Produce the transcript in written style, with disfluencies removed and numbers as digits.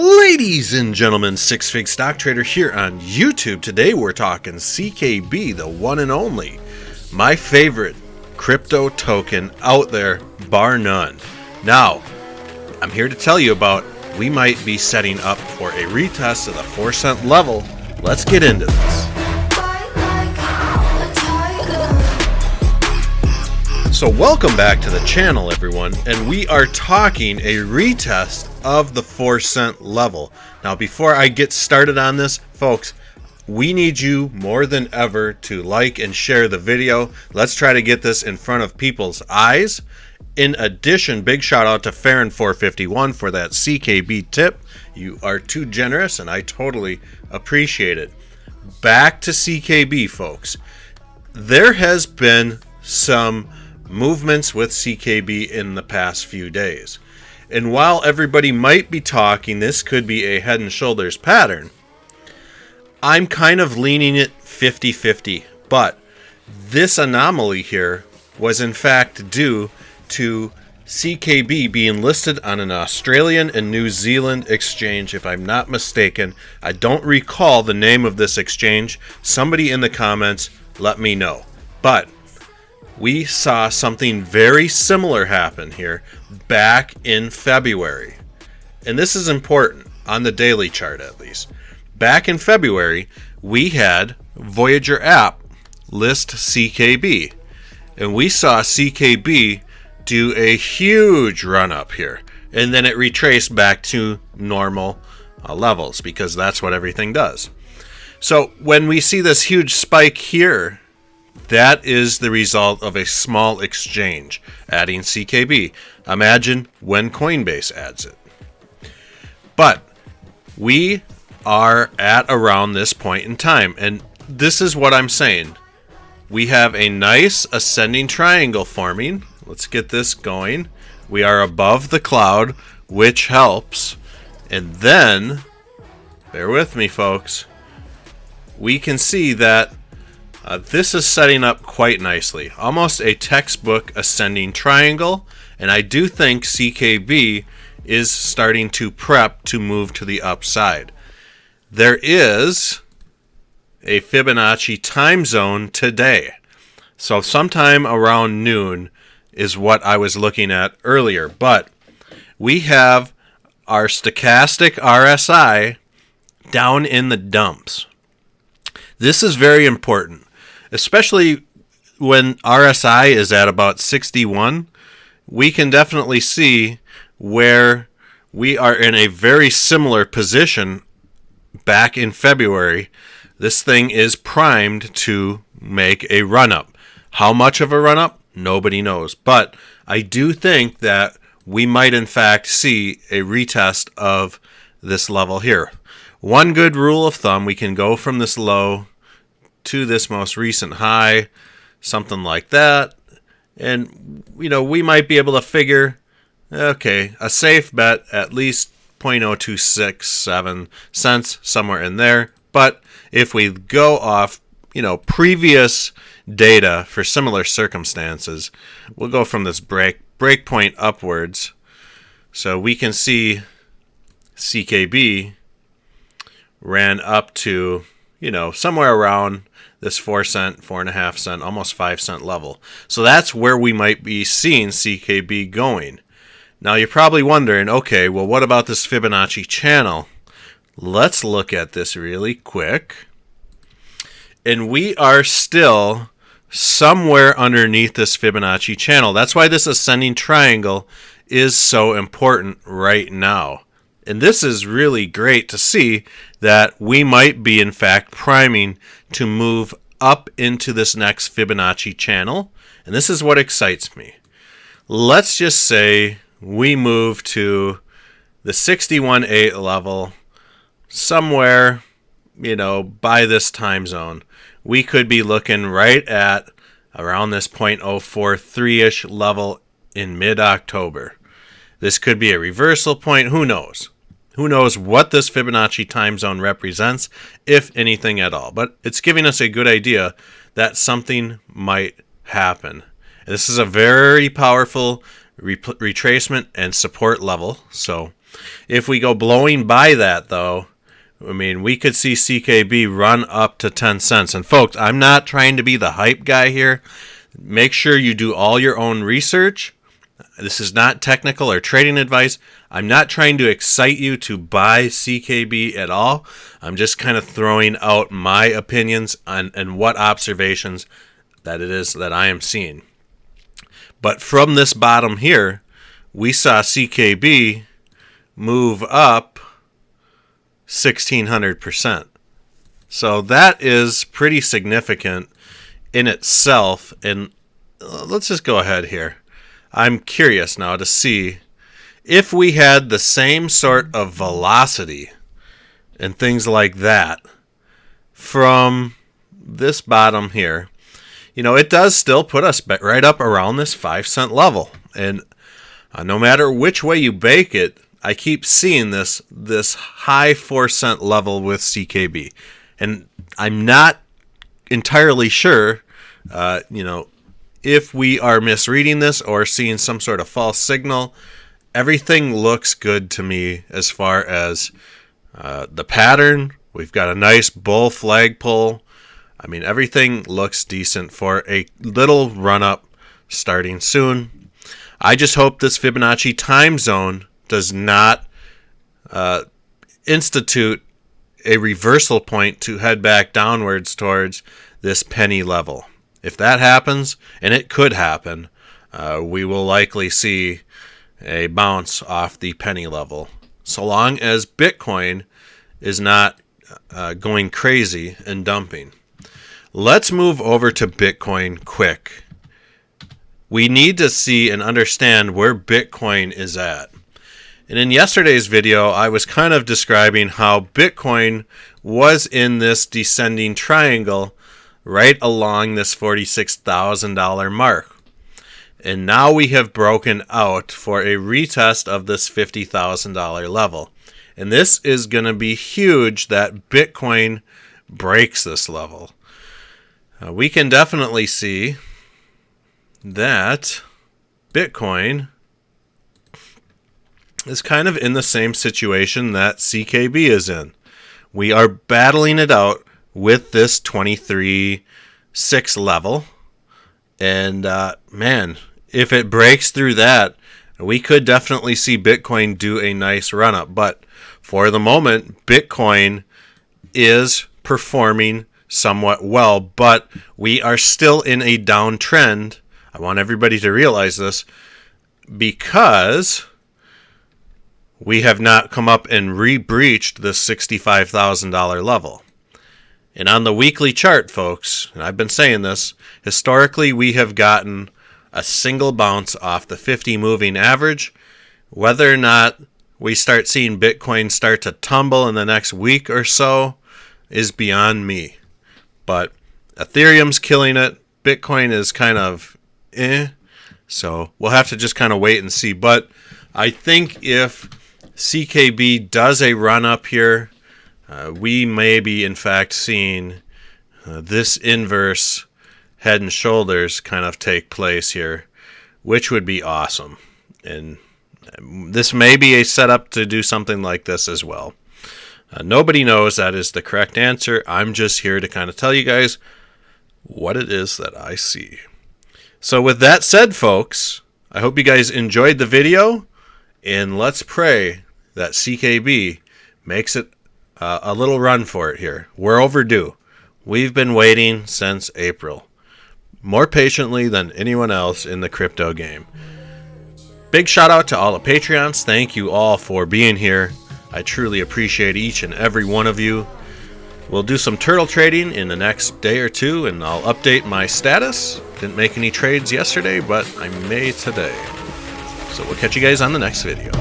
Ladies and gentlemen, Six Fig Stock Trader here on YouTube. Today we're talking CKB, the one and only, my favorite crypto token out there, bar none. Now, I'm here to tell you about we might be setting up for a retest of the 4-cent level. Let's get into this. So welcome back to the channel, everyone, and we are talking a retest of the 4-cent level. Now, before I get started on this, folks, we need you more than ever to like and share the video. Let's try to get this in front of people's eyes. In addition, big shout out to Farron451 for that CKB tip. You are too generous, and I totally appreciate it. Back to CKB, folks. There has been some movements with CKB in the past few days. And while everybody might be talking this could be a head and shoulders pattern, I'm kind of leaning it 50-50. But this anomaly here was in fact due to CKB being listed on an Australian and New Zealand exchange, if I'm not mistaken. I don't recall the name of this exchange. Somebody in the comments let me know. But we saw something very similar happen here back in February. And this is important on the daily chart, at least. Back in February, we had Voyager app list CKB. And we saw CKB do a huge run up here. And then it retraced back to normal levels, because that's what everything does. So when we see this huge spike here, that is the result of a small exchange adding CKB. Imagine when Coinbase adds it. But we are at around this point in time, and this is what I'm saying. We have a nice ascending triangle forming. Let's get this going. We are above the cloud, which helps. And then, bear with me, folks, we can see that this is setting up quite nicely. Almost a textbook ascending triangle. And I do think CKB is starting to prep to move to the upside. There is a Fibonacci time zone today. So sometime around noon is what I was looking at earlier. But we have our stochastic RSI down in the dumps. This is very important, especially when RSI is at about 61. We can definitely see where we are in a very similar position back in February. This thing is primed to make a run-up. How much of a run-up? Nobody knows. But I do think that we might in fact see a retest of this level here. One good rule of thumb, we can go from this low to this most recent high, something like that. And, we might be able to figure, okay, a safe bet, at least 0.0267 cents, somewhere in there. But if we go off, previous data for similar circumstances, we'll go from this break point upwards. So we can see CKB ran up to, somewhere around this 4-cent, 4.5-cent, almost 5-cent level. So that's where we might be seeing CKB going. Now you're probably wondering, okay, well, what about this Fibonacci channel? Let's look at this really quick. And we are still somewhere underneath this Fibonacci channel. That's why this ascending triangle is so important right now. And this is really great to see that we might be, in fact, priming to move up into this next Fibonacci channel. And this is what excites me. Let's just say we move to the 61.8 level somewhere, by this time zone. We could be looking right at around this 0.043-ish level in mid-October. This could be a reversal point. Who knows? Who knows what this Fibonacci time zone represents, if anything at all. But it's giving us a good idea that something might happen. This is a very powerful retracement, and support level. So if we go blowing by that, though, I mean, we could see CKB run up to 10 cents. And folks, I'm not trying to be the hype guy here. Make sure you do all your own research. This is not technical or trading advice. I'm not trying to excite you to buy CKB at all. I'm just kind of throwing out my opinions on and what observations that it is that I am seeing. But from this bottom here, we saw CKB move up 1,600%. So that is pretty significant in itself. And let's just go ahead here. I'm curious now to see if we had the same sort of velocity and things like that from this bottom here. You know, it does still put us right up around this 5 cent level. And no matter which way you bake it, I keep seeing this high 4 cent level with CKB. And I'm not entirely sure, if we are misreading this or seeing some sort of false signal. Everything looks good to me as far as the pattern. We've got a nice bull flag pull. I mean, everything looks decent for a little run-up starting soon. I just hope this Fibonacci time zone does not institute a reversal point to head back downwards towards this penny level. If that happens, and it could happen, we will likely see a bounce off the penny level, so long as Bitcoin is not going crazy and dumping. Let's move over to Bitcoin quick. We need to see and understand where Bitcoin is at. And in yesterday's video, I was kind of describing how Bitcoin was in this descending triangle right along this $46,000 mark. And now we have broken out for a retest of this $50,000 level. And this is going to be huge that Bitcoin breaks this level. We can definitely see that Bitcoin is kind of in the same situation that CKB is in. We are battling it out with this 23.6 level. And man, if it breaks through that, we could definitely see Bitcoin do a nice run-up. But for the moment, Bitcoin is performing somewhat well, but we are still in a downtrend. I want everybody to realize this, because we have not come up and re-breached the $65,000 level. And on the weekly chart, folks, and I've been saying this, historically we have gotten a single bounce off the 50 moving average. Whether or not we start seeing Bitcoin start to tumble in the next week or so is beyond me. But Ethereum's killing it. Bitcoin is kind of so we'll have to just kind of wait and see. But I think if CKB does a run up here, we may be in fact seeing this inverse head and shoulders kind of take place here, which would be awesome. And this may be a setup to do something like this as well. Nobody knows that is the correct answer. I'm just here to kind of tell you guys what it is that I see. So with that said, folks, I hope you guys enjoyed the video, and let's pray that CKB makes it a little run for it here. We're overdue. We've been waiting since April, more patiently than anyone else in the crypto game. Big shout out to all the Patreons. Thank you all for being here. I truly appreciate each and every one of you. We'll do some turtle trading in the next day or two, and I'll update my status. Didn't make any trades yesterday, but I may today. So we'll catch you guys on the next video.